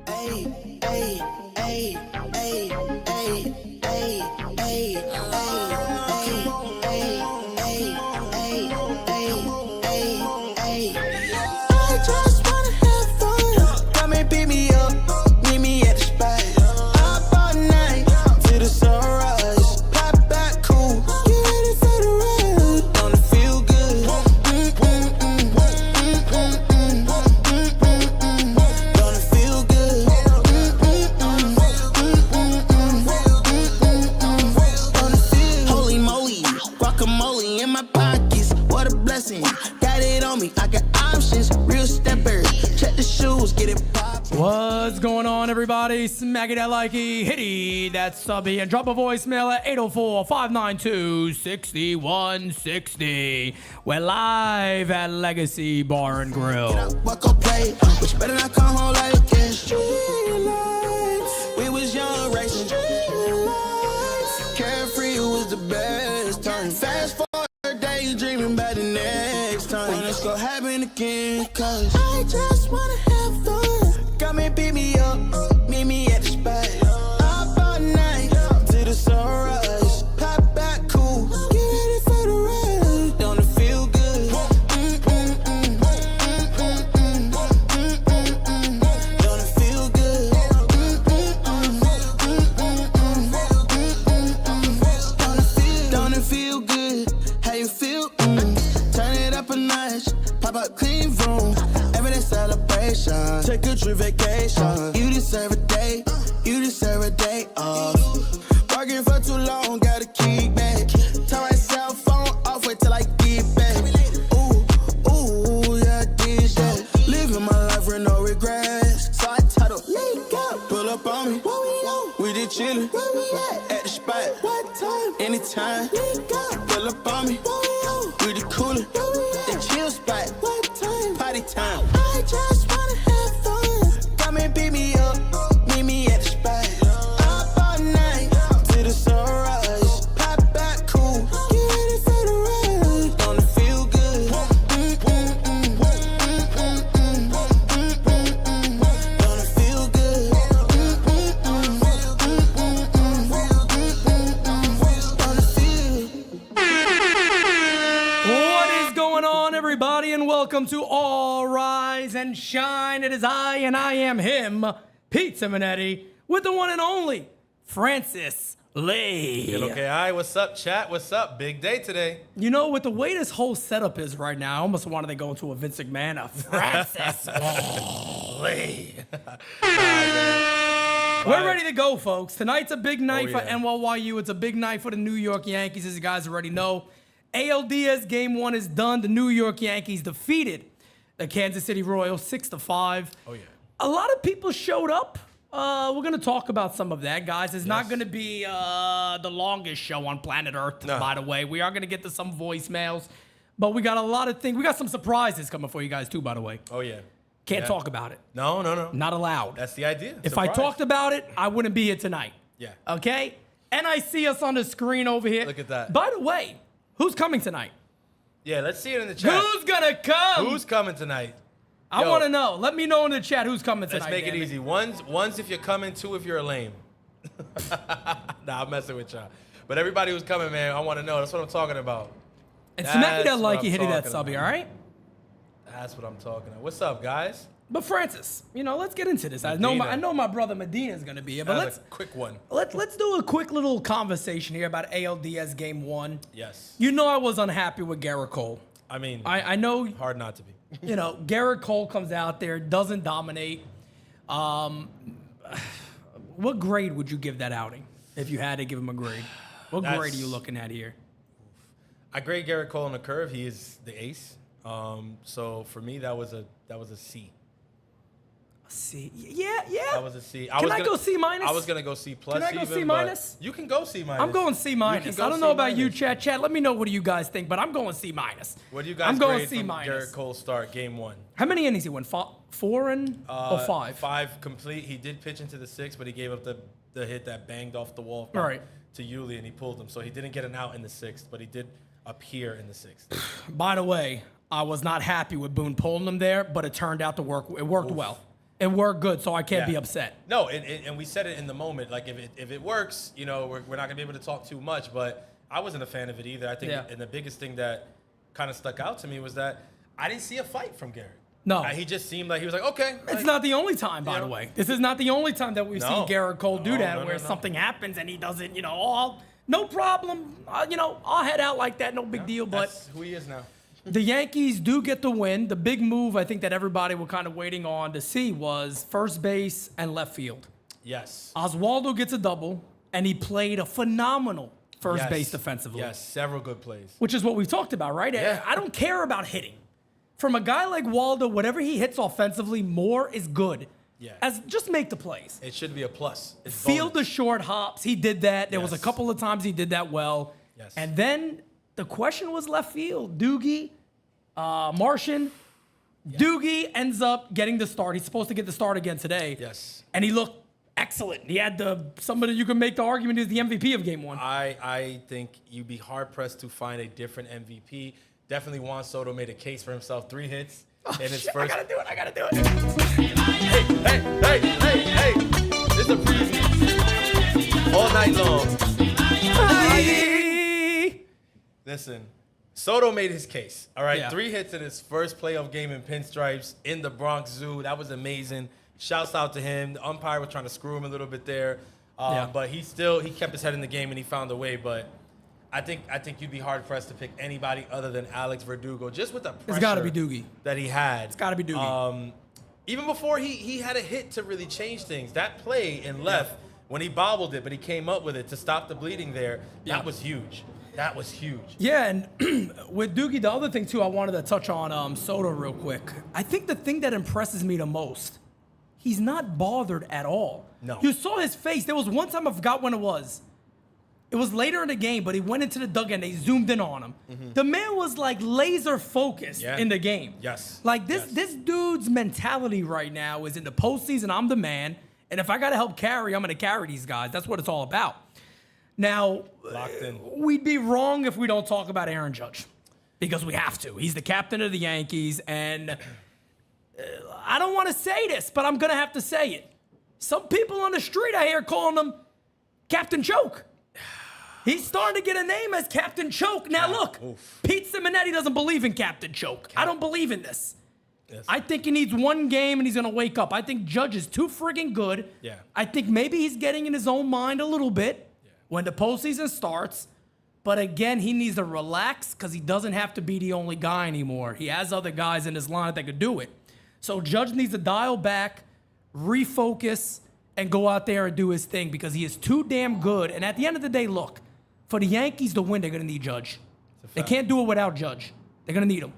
Ay, ay, ay, ay, ay, ay, ay, I just wanna have fun. Come and pick me up, meet me at the spot. Up all night till the sunrise. Pop back cool, get ready for the ride. Gonna feel good. Gonna feel good. Gonna feel. Holy moly, guacamole in my pockets. What a blessing. Got it on me. I got options. Real stepper. Check the shoes, get it poppin'. What's going on, everybody? Smacky that likey, hitty that subby, and drop a voicemail at 804-592-6160. We're live at Legacy Bar and Grill. Walk up play, but you better not come home like it's street life. We was young racing. Carefree was the best time. Fast forward, daydreaming about the next time. When it's gonna happen again, cause I just wanna have fun. Come and pick me up, meet me at the spot. Up all night till the sunrise. Pop back cool, get ready for the ride. Don't it feel good? Don't it feel good? Don't it feel good? How you feel? Turn it up a notch, pop up clean room. Everyday celebration, take a trip vacation. You deserve a day, you deserve a day off. Working for too long, gotta keep back. Turn my cell phone off, wait till I get back. Ooh, ooh, yeah, this that. Living my life with no regrets. So I title, link up, pull up on me. Where we on? We just chillin', where we at the spot. What time? Anytime, link up, pull up on me. Where we on? We the coolin', the chill spot. What time? Party time. I just wanna have fun. Come and pick me up, meet me at the spot. Up all night till the sunrise. Pop back cool, get ready for the ride. Don't it feel good? Don't it feel good? Don't it feel? What is going on, everybody, and welcome to All Rise and Shine. It is I, and I am him, Pete Simonetti, with the one and only Francis Lee. Okay, hi, what's up, chat? What's up? Big day today. You know, with the way this whole setup is right now, I almost wanted to go into a Vince McMahon, a Francis Lee. We're ready to go, folks. Tonight's a big night for yeah. NYU. It's a big night for the New York Yankees, as you guys already know. ALDS Game 1 is done. The New York Yankees defeated the Kansas City Royals 6-5. Oh, yeah. A lot of people showed up. We're going to talk about some of that, guys. It's not going to be the longest show on planet Earth, by the way. We are going to get to some voicemails, but we got a lot of things. We got some surprises coming for you guys, too, by the way. Oh, yeah. Can't talk about it. No. Not allowed. That's the idea. If I talked about it, I wouldn't be here tonight. Yeah. Okay? And I see us on the screen over here. Look at that. By the way, who's coming tonight? Yeah, let's see it in the chat. Who's going to come? Who's coming tonight? I want to know. Let me know in the chat who's coming tonight. Let's make it damn easy. One's if you're coming, two if you're a lame. Nah, I'm messing with y'all. But everybody who's coming, man, I want to know. That's what I'm talking about. And smack it That's that like what you I'm hit that talking subby, all about. right? That's what I'm talking about. What's up, guys? But Francis, you know, let's get into this. I know my brother Medina is going to be here, but That's a quick one. let's do a quick little conversation here about ALDS Game 1. Yes. You know I was unhappy with Garrett Cole. I mean, I know, hard not to be. you know, Garrett Cole comes out there, doesn't dominate. What grade would you give that outing if you had to give him a grade? What grade are you looking at here? I grade Garrett Cole on the curve. He is the ace. So for me, that was a C. C. Yeah. That was a C. Can I go C minus? I was gonna go C plus. Can I go even, C minus? You can go C minus. I'm going C minus. I don't know about you, chat. Let me know what do you guys think, but I'm going C minus. What do you guys I'm going grade C from minus. Garrett Cole start game 1? How many innings he went? 4 and or 5? 5 complete. He did pitch into the 6th, but he gave up the hit that banged off the wall Right. to Yuli, and he pulled him. So he didn't get an out in the 6th, but he did appear in the 6th. By the way, I was not happy with Boone pulling him there, but it turned out to work. It worked well. It worked good, so I can't be upset. No, and we said it in the moment. Like, if it works, you know, we're not going to be able to talk too much. But I wasn't a fan of it either. I think, and the biggest thing that kind of stuck out to me was that I didn't see a fight from Garrett. No. He just seemed like he was like, okay. It's not the only time, by the way. This is not the only time that we've seen Garrett Cole do that, where something happens and he doesn't, you know, no problem. You know, I'll head out like that, no big deal. But that's who he is now. The Yankees do get the win. The big move I think that everybody were kind of waiting on to see was first base and left field. Yes. Oswaldo gets a double, and he played a phenomenal first base defensively. Yes, several good plays. Which is what we've talked about, right? Yeah. I don't care about hitting. From a guy like Waldo, whatever he hits offensively, more is good. Yeah. Just make the plays. It should be a plus. It's Field the bonus. short hops. He did that. There was a Yes. couple of times he did that well. Yes. And then the question was left field. Doogie, Martian. Yeah. Doogie ends up getting the start. He's supposed to get the start again today. Yes. And he looked excellent. He had somebody you can make the argument is the MVP of game one. I think you'd be hard pressed to find a different MVP. Definitely Juan Soto made a case for himself. 3 hits in his first. I gotta do it. Hey. This is a preview. All night long. Listen, Soto made his case. All right. 3 hits in his first playoff game in pinstripes in the Bronx Zoo. That was amazing. Shouts out to him. The umpire was trying to screw him a little bit there. But he kept his head in the game and he found a way. But I think you'd be hard pressed to pick anybody other than Alex Verdugo, just with the pressure It's got to be Doogie. that he had. It's got to be Doogie. Even before he had a hit to really change things. That play in left when he bobbled it, but he came up with it to stop the bleeding there. That was huge. That was huge. Yeah, and with Doogie, the other thing too, I wanted to touch on Soto real quick. I think the thing that impresses me the most, he's not bothered at all. No. You saw his face. There was one time I forgot when it was. It was later in the game, but he went into the dugout and they zoomed in on him. Mm-hmm. The man was like laser focused in the game. Yes. Like this dude's mentality right now is in the postseason, I'm the man. And if I got to help carry, I'm going to carry these guys. That's what it's all about. Now, we'd be wrong if we don't talk about Aaron Judge because we have to. He's the captain of the Yankees. And I don't want to say this, but I'm going to have to say it. Some people on the street I hear calling him Captain Choke. He's starting to get a name as Captain Choke. Now, look, Pete Simonetti doesn't believe in Captain Choke. I don't believe in this. Yes. I think he needs one game and he's going to wake up. I think Judge is too friggin' good. Yeah. I think maybe he's getting in his own mind a little bit when the postseason starts. But again, he needs to relax because he doesn't have to be the only guy anymore. He has other guys in his lineup that could do it. So Judge needs to dial back, refocus, and go out there and do his thing because he is too damn good. And at the end of the day, look, for the Yankees to win, they're going to need Judge. They can't do it without Judge. They're going to need him.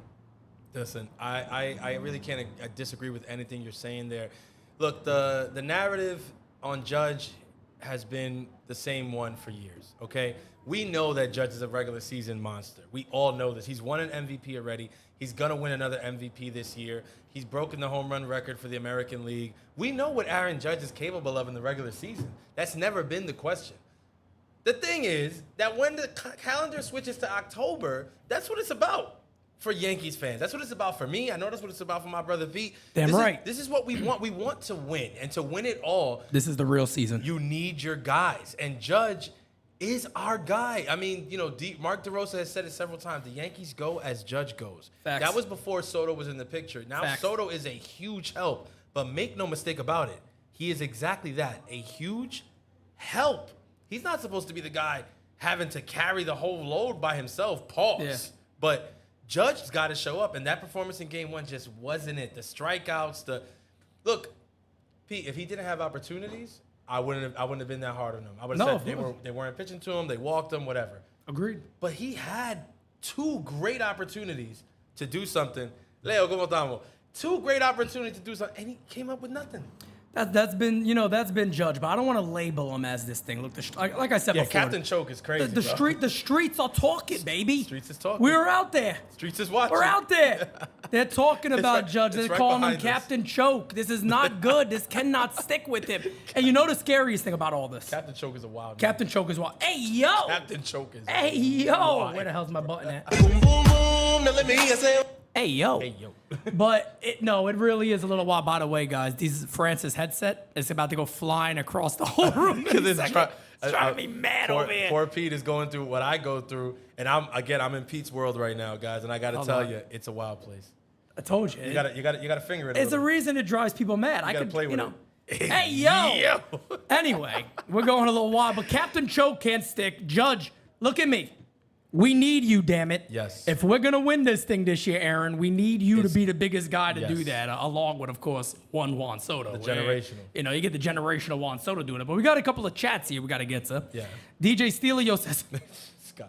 Listen, I really can't disagree with anything you're saying there. Look, the narrative on Judge has been the same one for years, okay? We know that Judge is a regular season monster. We all know this. He's won an MVP already. He's going to win another MVP this year. He's broken the home run record for the American League. We know what Aaron Judge is capable of in the regular season. That's never been the question. The thing is that when the calendar switches to October, that's what it's about for Yankees fans. That's what it's about for me. I know that's what it's about for my brother Pete. This is what we want. We want to win. And to win it all, this is the real season. You need your guys. And Judge is our guy. I mean, you know, Mark DeRosa has said it several times. The Yankees go as Judge goes. Facts. That was before Soto was in the picture. Now Facts. Soto is a huge help. But make no mistake about it. He is exactly that, a huge help. He's not supposed to be the guy having to carry the whole load by himself. Pause. Yeah. But Judge's got to show up, and that performance in Game 1 just wasn't it. The strikeouts, look, Pete. If he didn't have opportunities, I wouldn't have been that hard on him. I would have said they weren't pitching to him, they walked him, whatever. Agreed. But he had 2 great opportunities to do something. Leo, ¿cómo estamos? 2 great opportunities to do something, and he came up with nothing. That's been Judge, but I don't want to label him as this thing. Look, like I said before, Captain Choke is crazy. The streets are talking, baby. Streets is talking. We're out there. Streets is watching. We're out there. They're talking about Judge. They're calling him Captain Choke. This is not good. This cannot stick with him. And you know the scariest thing about all this? Captain Choke is a wild. Captain Choke is wild. Hey yo. Captain Choke is. Hey yo. Wild. Where the hell's my button at? Boom, boom, boom. Now let me hear you say. Hey, yo. Hey, yo. But it really is a little wild. By the way, guys, these Francis headset is about to go flying across the whole room. It's driving me mad over here. Poor Pete is going through what I go through, and I'm in Pete's world right now, guys, and I got to tell you, it's a wild place. I told you. You gotta finger it. It's a reason it drives people mad. I could play with it. Hey, yo. Anyway, we're going a little wild, but Captain Choke can't stick. Judge, look at me. We need you, damn it. Yes. If we're going to win this thing this year, Aaron, we need you to be the biggest guy to do that, along with, of course, Juan Soto. The generational. You get the generational Juan Soto doing it. But we got a couple of chats here we got to get to. Yeah. DJ Steelio says, Sky,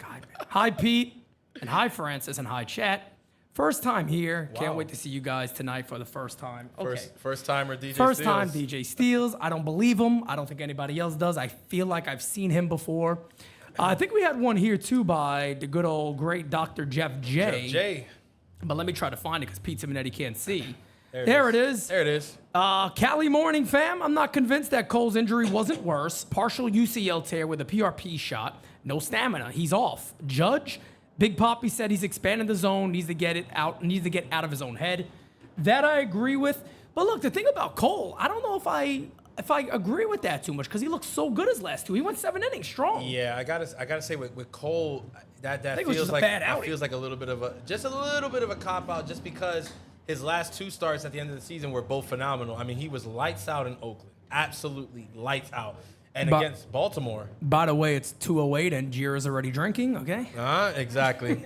man. Hi, Pete, and hi, Francis, and hi, chat. First time here. Wow. Can't wait to see you guys tonight for the first time. Okay. First timer DJ First Steels. time DJ Steels. I don't believe him. I don't think anybody else does. I feel like I've seen him before. I think we had one here too by the good old great Dr. Jeff J. Jeff J. But let me try to find it because Pete Simonetti can't see. There it is. There it is. Cali morning, fam. I'm not convinced that Cole's injury wasn't worse. Partial UCL tear with a PRP shot. No stamina. He's off. Judge. Big Poppy said he's expanding the zone, needs to get out of his own head. That I agree with. But look, the thing about Cole, I don't know if I agree with that too much because he looked so good his last two. He went 7 innings strong. Yeah, I gotta say with Cole, that feels like a little bit of a cop out just because his last 2 starts at the end of the season were both phenomenal. I mean, he was lights out in Oakland, absolutely lights out. And against Baltimore. By the way, it's 2:08 and Jira's already drinking, okay? Exactly.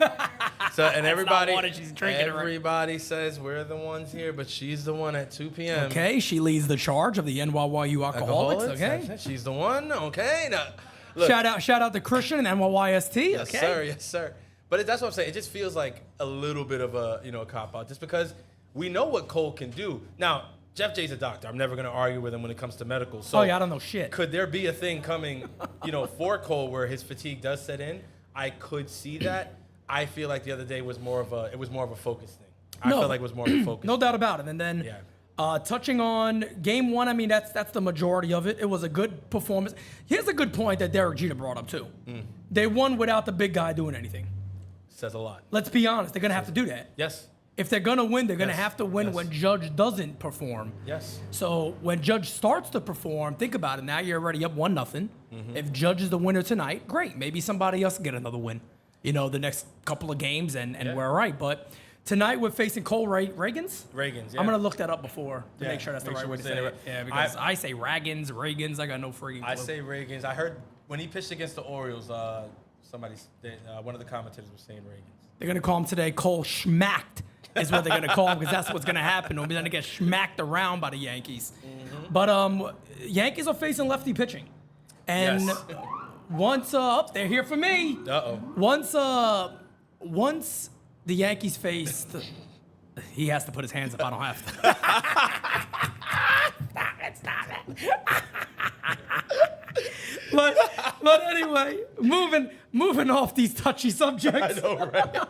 So and everybody says we're the ones here, but she's the one at 2 p.m. Okay, she leads the charge of the NYYU alcoholics, okay? She's the one, okay? Now, look, shout out to Christian and NYYST, okay? Yes, sir. But that's what I'm saying. It just feels like a little bit of a cop out just because we know what Cole can do. Now, Jeff J's a doctor. I'm never going to argue with him when it comes to medical. So I don't know shit. Could there be a thing coming, for Cole where his fatigue does set in? I could see that. I feel like the other day was more of a focus thing. I felt like it was more of a focus. No doubt about it. And then touching on game 1, I mean, that's the majority of it. It was a good performance. Here's a good point that Derek Jeter brought up too. They won without the big guy doing anything. Says a lot. Let's be honest. They're going to have to do that. Yes. If they're going to win, they're going to have to win when Judge doesn't perform. Yes. So when Judge starts to perform, think about it. Now you're already up 1-0. If Judge is the winner tonight, great. Maybe somebody else can get another win, the next couple of games, and we're all right. But tonight we're facing Cole Reagans. Reagans, yeah. I'm going to look that up before to make sure that's the right way to say it. Yeah, because I say Reagans. I got no freaking clue. I say Reagans. I heard when he pitched against the Orioles, one of the commentators was saying Reagans. They're going to call him today Cole Schmacked. Is what they're going to call him because that's what's going to happen. We're going to get smacked around by the Yankees. But Yankees are facing lefty pitching. And once they're here for me. Uh-oh. Once the Yankees face he has to put his hands up. I don't have to. Stop it. But anyway, moving off these touchy subjects. I know, right?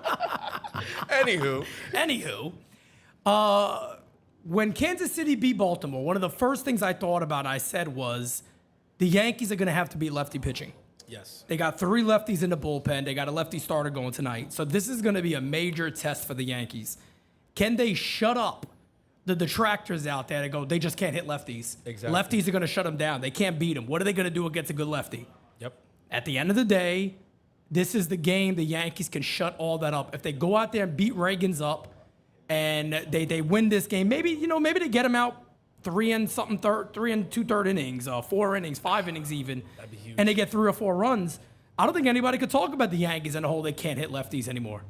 Anywho, when Kansas City beat Baltimore, one of the first things I thought about, I said was, the Yankees are going to have to beat lefty pitching. Yes. They got 3 lefties in the bullpen. They got a lefty starter going tonight. So this is going to be a major test for the Yankees. Can they shut up the detractors out there that go, they just can't hit lefties? Exactly. Lefties are going to shut them down. They can't beat them. What are they going to do against a good lefty? Yep. At the end of the day, this is the game the Yankees can shut all that up. If they go out there and beat Reagans up and they win this game, maybe they get them out 3 and 2/3 innings, 4 innings, 5 innings even. That'd be huge. And they get 3 or 4 runs. I don't think anybody could talk about the Yankees in a whole they can't hit lefties anymore.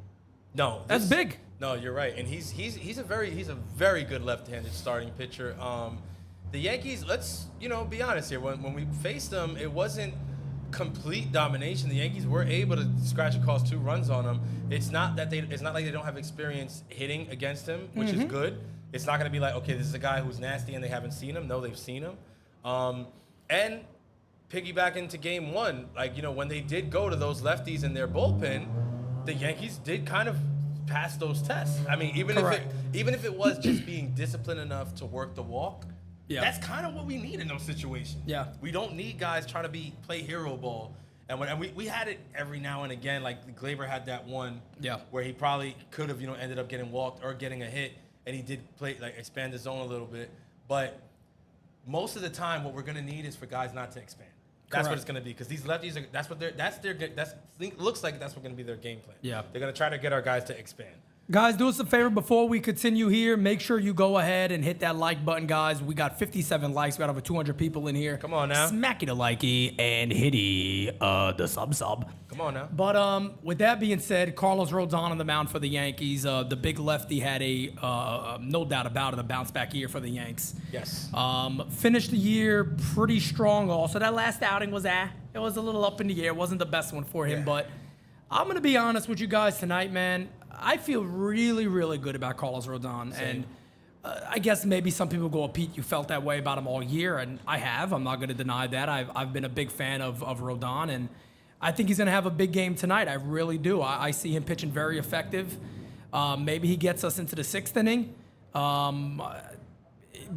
No. That's big. No, you're right. And he's a very good left-handed starting pitcher. The Yankees, let's be honest here. When we faced them, it wasn't complete domination. The Yankees were able to scratch across 2 runs on them. It's not like they don't have experience hitting against him, which is good. It's not going to be like, okay, this is a guy who's nasty and they haven't seen him. No, they've seen him. And piggyback into game 1, when they did go to those lefties in their bullpen, the Yankees did kind of pass those tests. I mean, even if it was just being disciplined enough to work the walk, that's kind of what we need in those situations. Yeah. We don't need guys trying to play hero ball And we had it every now and again. Like Glaber had that one where he probably could have, ended up getting walked or getting a hit, and he did expand the zone a little bit. But most of the time, what we're gonna need is for guys not to expand. That's what it's gonna be, because these lefties looks like that's gonna be their game plan. Yeah, they're gonna try to get our guys to expand. Guys, do us a favor before we continue here. Make sure you go ahead and hit that like button, guys. We got 57 likes. We got over 200 people in here. Come on now. Smacky the likey and hitty the sub. Come on now. But with that being said, Carlos Rodon on the mound for the Yankees. The big lefty had a, no doubt about it, a bounce back year for the Yanks. Yes. Finished the year pretty strong also. That last outing was it was a little up in the air. It wasn't the best one for him, but I'm going to be honest with you guys tonight, man. I feel really, really good about Carlos Rodon. Same. And I guess maybe some people go, Pete, you felt that way about him all year, and I have. I'm not going to deny that. I've been a big fan of Rodon, and I think he's going to have a big game tonight. I really do. I see him pitching very effective. Maybe he gets us into the 6th inning.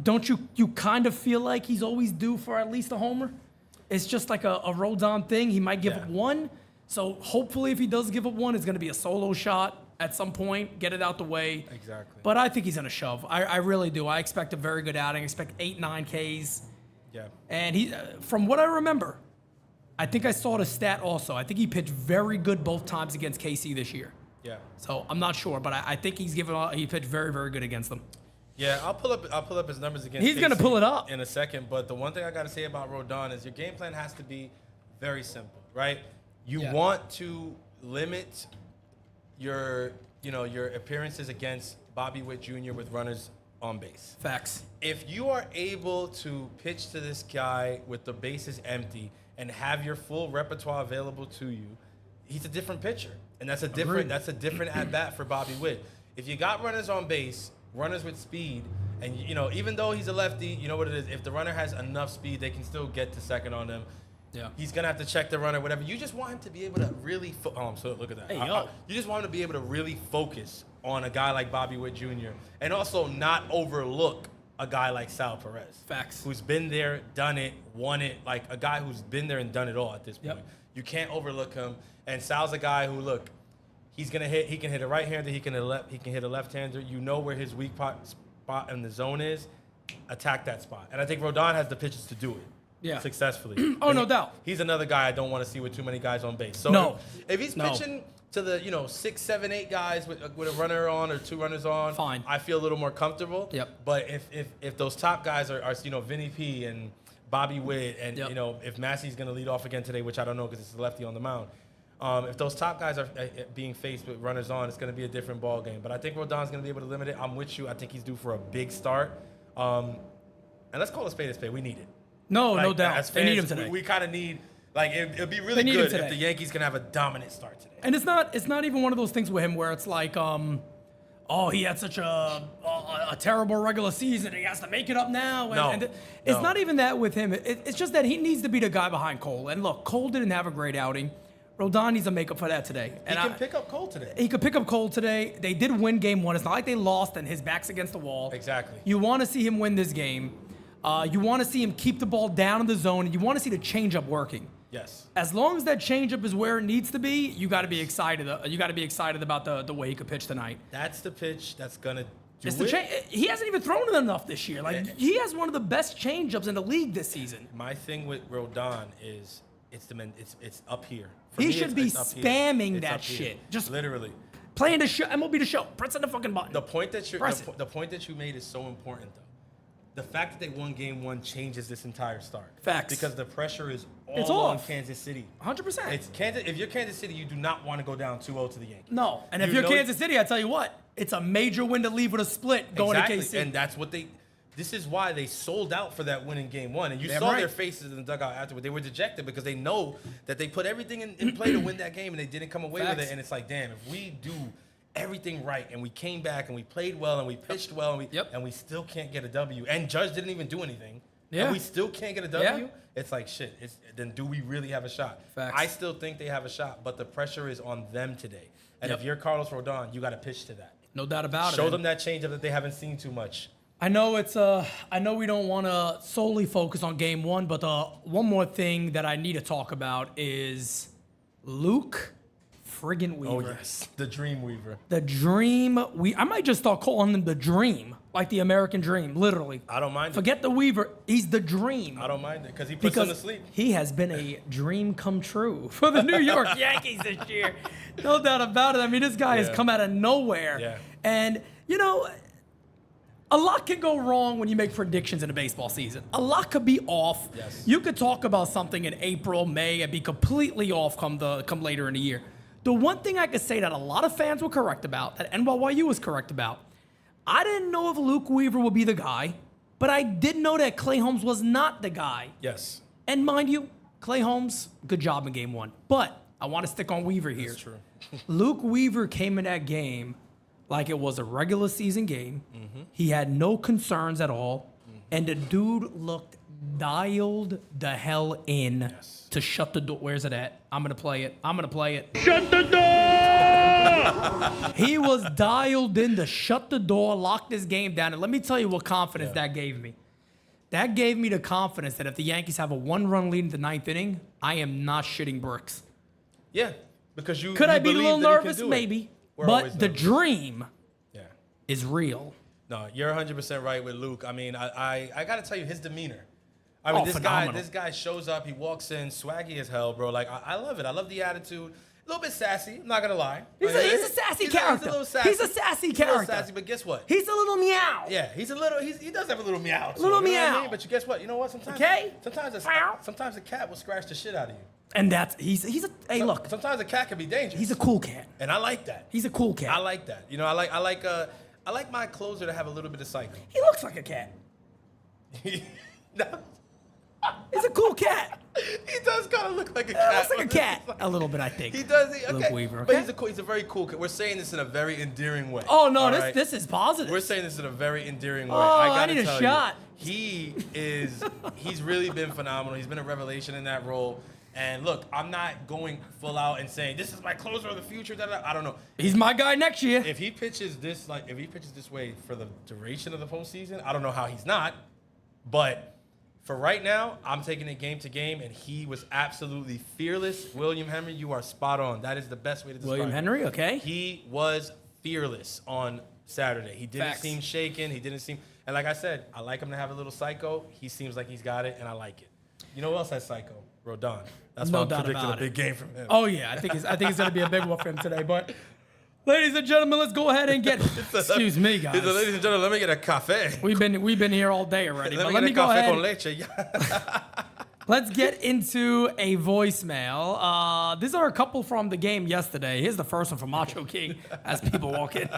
Don't you kind of feel like he's always due for at least a homer? It's just like a Rodon thing. He might give up one. So hopefully if he does give up one, it's going to be a solo shot at some point, get it out the way. Exactly. But I think he's going to shove. I really do. I expect a very good outing. I expect 8-9 Ks. Yeah. And he, from what I remember, I think I saw the stat also. I think he pitched very good both times against KC this year. Yeah. So I'm not sure, but I think he pitched very, very good against them. Yeah, I'll pull up his numbers against He's KC going to pull it up in a second. But the one thing I got to say about Rodon is your game plan has to be very simple, right? You want to limit your appearances against Bobby Witt Jr. with runners on base. Facts. If you are able to pitch to this guy with the bases empty and have your full repertoire available to you, he's a different pitcher, and that's a different at bat for Bobby Witt. If you got runners on base, runners with speed, and even though he's a lefty, you know what it is. If the runner has enough speed, they can still get to second on them. Yeah. He's going to have to check the runner, whatever. You just want him to be able to really so look at that. Hey, yo. You just want him to be able to really focus on a guy like Bobby Witt Jr. and also not overlook a guy like Sal Perez. Facts. Who's been there, done it, won it, like a guy who's been there and done it all at this point. Yep. You can't overlook him. And Sal's a guy who, look, he's going to hit. He can hit a right-hander. He can hit a left-hander. You know where his weak spot in the zone is. Attack that spot. And I think Rodon has the pitches to do it. Yeah. Successfully. Oh, no doubt. He's another guy I don't want to see with too many guys on base. So No. if he's pitching to the 6, 7, 8 guys with a runner on or 2 runners on, fine. I feel a little more comfortable. Yep. But if those top guys are Vinny P and Bobby Witt and if Massey's going to lead off again today, which I don't know because it's a lefty on the mound. If those top guys are being faced with runners on, it's going to be a different ball game. But I think Rodon's going to be able to limit it. I'm with you. I think he's due for a big start. And let's call a spade a spade. We need it. No, Like, no doubt. as They fans, need him today. We kind of need, it'd be really They need him good if today. the Yankees can have a dominant start today. And it's not even one of those things with him where it's like, he had such a terrible regular season. He has to make it up now. It's not even that with him. It's just that he needs to be the guy behind Cole. And look, Cole didn't have a great outing. Rodon needs to make up for that today. He can pick up Cole today. He could pick up Cole today. They did win game 1. It's not like they lost and his back's against the wall. Exactly. You want to see him win this game. You want to see him keep the ball down in the zone, and you want to see the changeup working. Yes. As long as that changeup is where it needs to be, you got to be excited. You got to be excited about the way he could pitch tonight. That's the pitch that's gonna do It's it. he hasn't even thrown it enough this year. He has one of the best changeups in the league this season. My thing with Rodon is it's up here. For He me, should it's be up here. spamming It's that up here. shit. Just literally. playing the show, MLB the show, pressing the fucking button. The point that Press it. the point that you made is so important though. The fact that they won game 1 changes this entire start. Facts. Because the pressure is It's all on off. Kansas City. 100%. It's Kansas. If you're Kansas City, you do not want to go down 2-0 to the Yankees. No, and if You you're know- Kansas City, I tell you what, it's a major win to leave with a split going to KC. And that's what this is why they sold out for that win in game 1. And you Damn saw right. their faces in the dugout afterward. They were dejected because they know that they put everything in play to win that game and they didn't come away with Facts. it. And it's like, damn, if we do everything right and we came back and we played well and we pitched well and we still can't get a W. And Judge didn't even do anything. Yeah. And we still can't get a W. Yeah. It's like, shit, then do we really have a shot? Facts. I still think they have a shot, but the pressure is on them today. And if you're Carlos Rodon, you got to pitch to that. No doubt about it. Show man. them that changeup that they haven't seen too much. I know I know we don't want to solely focus on game one, but one more thing that I need to talk about is Luke friggin' Weaver. Oh yes, the Dream Weaver. The Dream. I might just start calling him the Dream, like the American Dream, literally. I don't mind it. Forget the Weaver. He's the Dream. I don't mind it because he puts them to sleep. He has been a dream come true for the New York Yankees this year. No doubt about it. I mean, this guy has come out of nowhere. Yeah. And, you know, a lot can go wrong when you make predictions in a baseball season. A lot could be off. Yes. You could talk about something in April, May, and be completely off come later in the year. The one thing I could say that a lot of fans were correct about, that NYU was correct about, I didn't know if Luke Weaver would be the guy, but I did know that Clay Holmes was not the guy. Yes. And mind you, Clay Holmes, good job in game one. But I want to stick on Weaver here. That's true. Luke Weaver came in that game like it was a regular season game. Mm-hmm. He had no concerns at all. And the dude looked dialed the hell in to shut the door. Where's it at? I'm going to play it. Shut the door! He was dialed in to shut the door, lock this game down. And let me tell you what confidence that gave me. That gave me the confidence that if the Yankees have a one-run lead in the ninth inning, I am not shitting bricks. Yeah, because you Could I be a little believe that he can nervous? do it. Maybe. We're always But the nervous. dream Yeah. is real. No, you're 100% right with Luke. I mean, I got to tell you, his demeanor. I mean, Phenomenal. this guy shows up, he walks in, swaggy as hell, bro. Like, I love it. I love the attitude. A little bit sassy, I'm not going to lie. He's a sassy character. He's a little sassy. He's a sassy He's a little character. sassy, but guess what? He's a little meow. Yeah, he does have a little meow. to Little him, you know what I meow. mean? But you guess what? You know what? Sometimes, Okay. Meow. sometimes a cat will scratch the shit out of you. And he's a, hey, look, Sometimes a cat can be dangerous. he's a cool cat. And I like that. He's a cool cat. I like that. You know, I like my closer to have a little bit of psycho. He looks like a cat. No. He's a cool cat. He does kind of look like a He cat. looks like a cat. A little bit, I think. He does. Okay. Luke Weaver, But okay? he's a very cool cat. We're saying this in a very endearing way. Oh, no, all this right? this is positive. We're saying this in a very endearing way. Oh, I I gotta need a tell shot. You, he's really been phenomenal. He's been a revelation in that role. And look, I'm not going full out and saying this is my closer of the future. I don't know. He's my guy next year. If he pitches this way for the duration of the postseason, I don't know how he's not. But for right now, I'm taking it game to game, and he was absolutely fearless. William Henry, you are spot on. That is the best way to describe William it. Henry, okay. He was fearless on Saturday. He didn't Facts. seem shaken. He didn't seem, and like I said, I like him to have a little psycho. He seems like he's got it, and I like it. You know who else has psycho? Rodon. That's No why I'm doubt predicting a about big it. game from him. Oh, yeah, I think it's going to be a big one for him today. But, ladies and gentlemen, let's go ahead and get, excuse me, guys. He said, ladies and gentlemen, let me get a cafe. We've been here all day already. Let But me let get me a go cafe ahead. con leche. Let's get into a voicemail. These are a couple from the game yesterday. Here's the first one from Macho King as people walk in.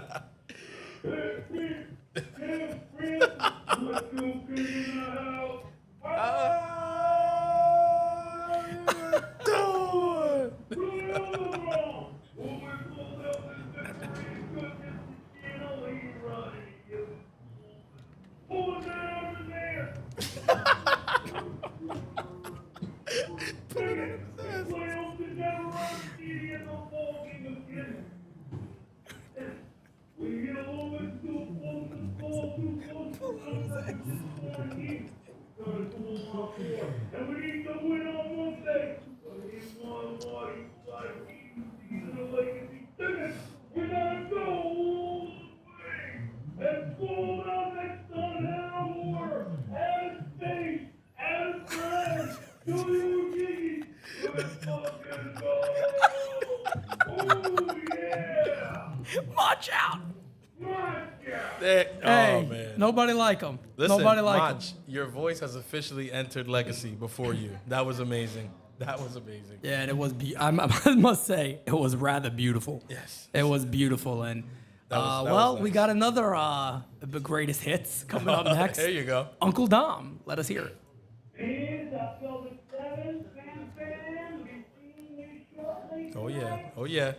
Watch out! Hey, Oh, man. Nobody like him. Listen, Nobody like him. Mach, your voice has officially entered legacy before you. That was amazing. That was amazing. Yeah, and it was. I must say, it was rather beautiful. Yes. It was beautiful, and That was well, nice. we got another the greatest hits coming up next. There you go. Uncle Dom, let us hear it. Oh yeah. Oh yeah.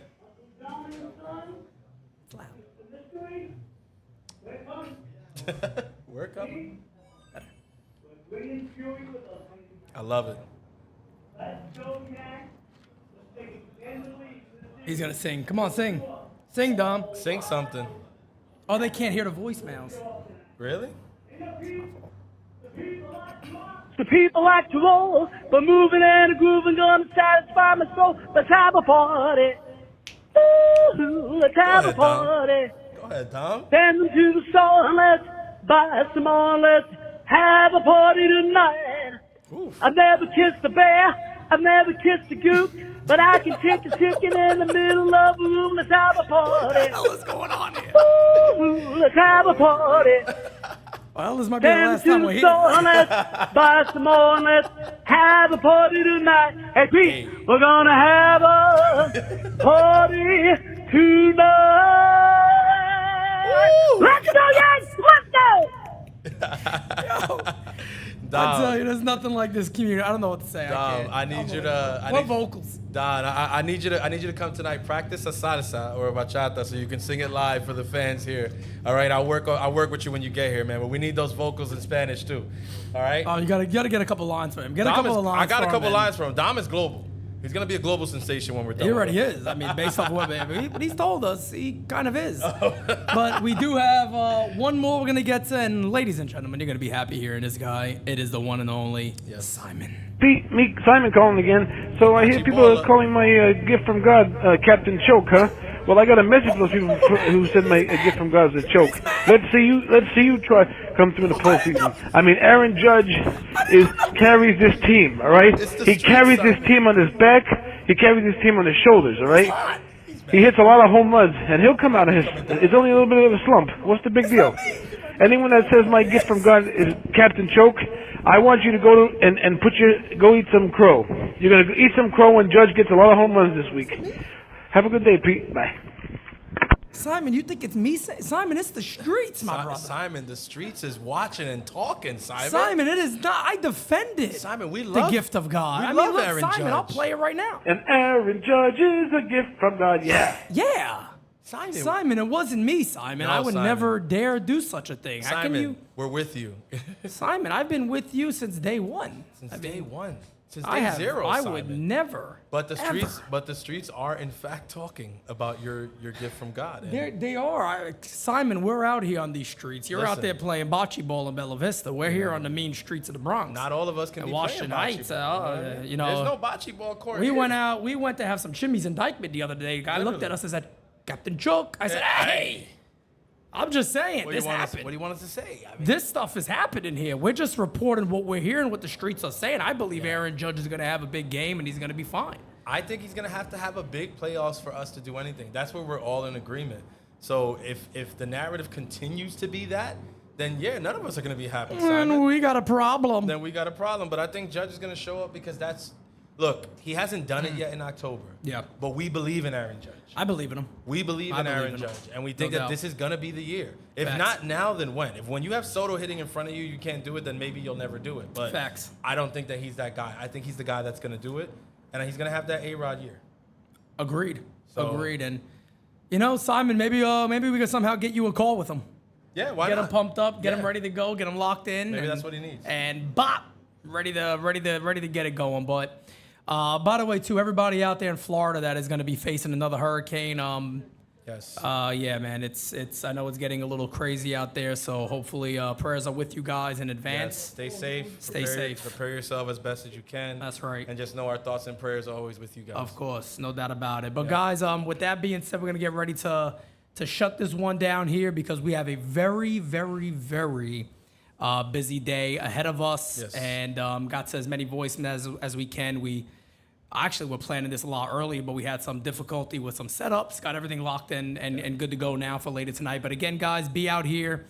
It's loud. We're coming. I love it. He's gonna sing. Come on, sing. Sing, Dom. Sing something. Oh, they can't hear the voicemails. Really? The people like to roll, but moving and grooving gonna satisfy my soul. Let's have a party. Ooh, let's have a party. Go ahead, Tom. Send them to the store and let's buy some more. Let's have a party tonight. Oof. I've never kissed a bear, I've never kissed a goose, but I can kick a chicken in the middle of a room. Let's have a party. What the hell is going on here? Ooh, let's have a party. Well, this might be the Send last them time to we're the here. store and let's buy some more. And let's have a party tonight. Hey, Pete, we're gonna have a party tonight. Let's go, Yanks! Let's go! I tell you, there's nothing like this community. I don't know what to say. Dom, I need you to. What vocals? Don, I need you to come tonight. Practice a salsa or a bachata so you can sing it live for the fans here. All right, I'll work with you when you get here, man. But we need those vocals in Spanish too. All right. Oh, you gotta get a couple lines for him. Get a Dom couple is- of lines. I got a for couple him, lines for him. Dom is global. He's gonna be a global sensation when we're done. He with already him. is. I mean, based off what he's told us, he kind of is. But we do have one more we're gonna get to, and ladies and gentlemen, you're gonna be happy hearing this guy. It is the one and only Simon. Pete, me, Simon calling again. So I hear people are calling my gift from God Captain Choke, huh? Well, I got a message for those people who said my gift from God is a choke. Let's see you try come through the postseason. I mean, Aaron Judge carries this team, all right? He carries this team on his back. He carries this team on his shoulders, all right? He hits a lot of home runs, and he'll come out of his. It's only a little bit of a slump. What's the big deal? Anyone that says my gift from God is Captain Choke, I want you to go and go eat some crow. You're gonna eat some crow when Judge gets a lot of home runs this week. Have a good day, Pete. Bye. Simon, you think it's me? Simon, it's the streets, my brother. Simon, the streets is watching and talking, Simon. Simon, it is not. I defend it. Simon, we the love gift of God. We I love mean, look, Aaron Simon, Judge. I'll play it right now. And Aaron Judge is a gift from God. Yeah. Yeah. Simon, it wasn't me, Simon. No, I would Simon. never dare do such a thing. How can Simon, you? we're with you. Simon, I've been with you since day one. Since day one. Since I day have. zero, I Simon. would never. But the streets, ever. but the streets are in fact talking about your gift from God. And They are. Simon, we're out here on these streets. You're out Listen. there playing bocce ball in Bella Vista. We're here on the mean streets of the Bronx. not all of us can And be Washington playing Heights, bocce. you know. There's no bocce ball court. We here. went out. We went to have some chimneys in Dykeman the other day. The guy looked at us and said, "Captain Choke." I said, "Hey, I'm just saying, this happened. What do you want us to say? I mean, This stuff is happening here. We're just reporting what we're hearing, what the streets are saying. I believe Aaron Judge is going to have a big game and he's going to be fine. I think he's gonna have to have a big playoffs for us to do anything. That's where we're all in agreement. So if the narrative continues to be that, then yeah, none of us are gonna be happy, Simon. And we got a problem. Then we got a problem. But I think Judge is gonna show up because look, he hasn't done it yet in October. Yeah. But we believe in Aaron Judge. I believe in him. We believe I in believe Aaron in him. Judge, and we No think that doubt. this is gonna be the year. If Facts. not now, then when? If when you have Soto hitting in front of you, you can't do it, then maybe you'll never do it. But Facts. I don't think that he's that guy. I think he's the guy that's gonna do it, and he's gonna have that A-Rod year. Agreed. So- Agreed. And, you know, Simon, maybe we can somehow get you a call with him. Yeah, why Get not? him pumped up, get him Yeah. ready to go, get him locked in. Maybe that's what he needs. And bop, ready to get it going. But by the way, too, everybody out there in Florida that is going to be facing another hurricane. Yes. Yeah, man, it's. I know it's getting a little crazy out there, so hopefully prayers are with you guys in Yes, advance. stay safe. Stay safe. Prepare yourself as best as you can. That's right. And just know our thoughts and prayers are always with you guys. Of course, no doubt about it. But guys, with that being said, we're gonna get ready to shut this one down here because we have a very, very, very busy day ahead of us, Yes. and got to as many voicemails as we can. We actually were planning this a lot earlier, but we had some difficulty with some setups. Got everything locked in and good to go now for later tonight. But again, guys, be out here.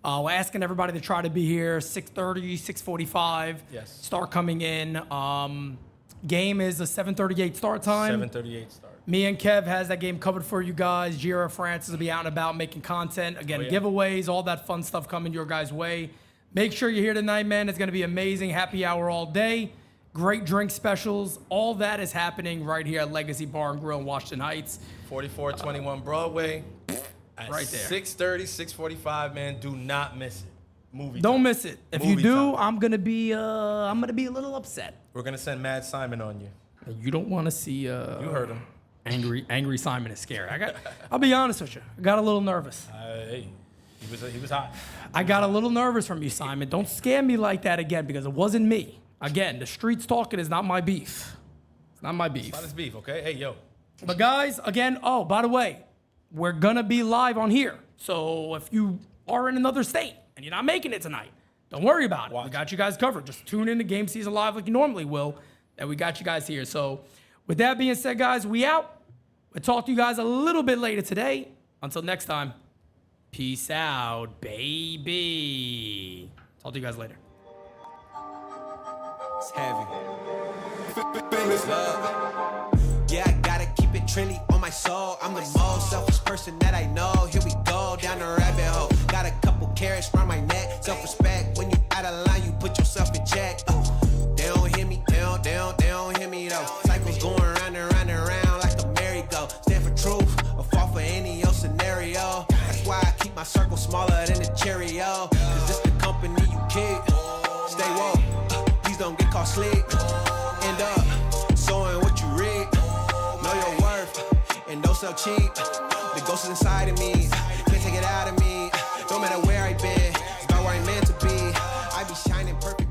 We're asking everybody to try to be here 6:30, 6:45. Yes. Start coming in. Game is a 7:38 start time. 7:38 start. Me and Kev has that game covered for you guys. Jira Francis will be out and about making content. Again, Oh, yeah. giveaways, all that fun stuff coming your guys' way. Make sure you're here tonight, man. It's going to be amazing. Happy hour all day. Great drink specials. All that is happening right here at Legacy Bar and Grill in Washington Heights. 4421 Broadway. At Right there. 6:30, 6:45, man. Do not miss it. Movie Don't time. miss it. If Movie you do, time. I'm gonna be a little upset. We're going to send Mad Simon on you. You don't want to see You heard him. angry Simon is scary. I'll be honest with you. I got a little nervous. Hey. He was hot. I got a little nervous from you, Simon. Don't scare me like that again because it wasn't me. Again, the streets talking is not my beef. It's not my beef. It's not his beef, okay? Hey, yo. But guys, again, oh, by the way, we're gonna be live on here. So if you are in another state and you're not making it tonight, don't worry about it. We got you guys covered. Just tune in to Game Season Live like you normally will, and we got you guys here. So with that being said, guys, we out. We'll talk to you guys a little bit later today. Until next time, peace out, baby. Talk to you guys later. It's heavy. Famous love. Yeah, I gotta keep it trendy on my soul. I'm the most selfish person that I know. Here we go, down the rabbit hole. Got a couple carrots round my neck. Self-respect, when you out of line, you put yourself in check. They don't hear me, they don't hear me though. Cycles going round and round and round like a merry-go. Stand for truth, or fall for any old scenario. That's why I keep my circle smaller than a Cheerio. Cause it's the company you keep. Stay woke, please don't get caught sleep. End up sowing what you reap. Know your worth, and don't sell cheap. The ghost is inside of me, can't take it out of me. No matter where I've been, it's about where I'm meant to be. I be shining perfect.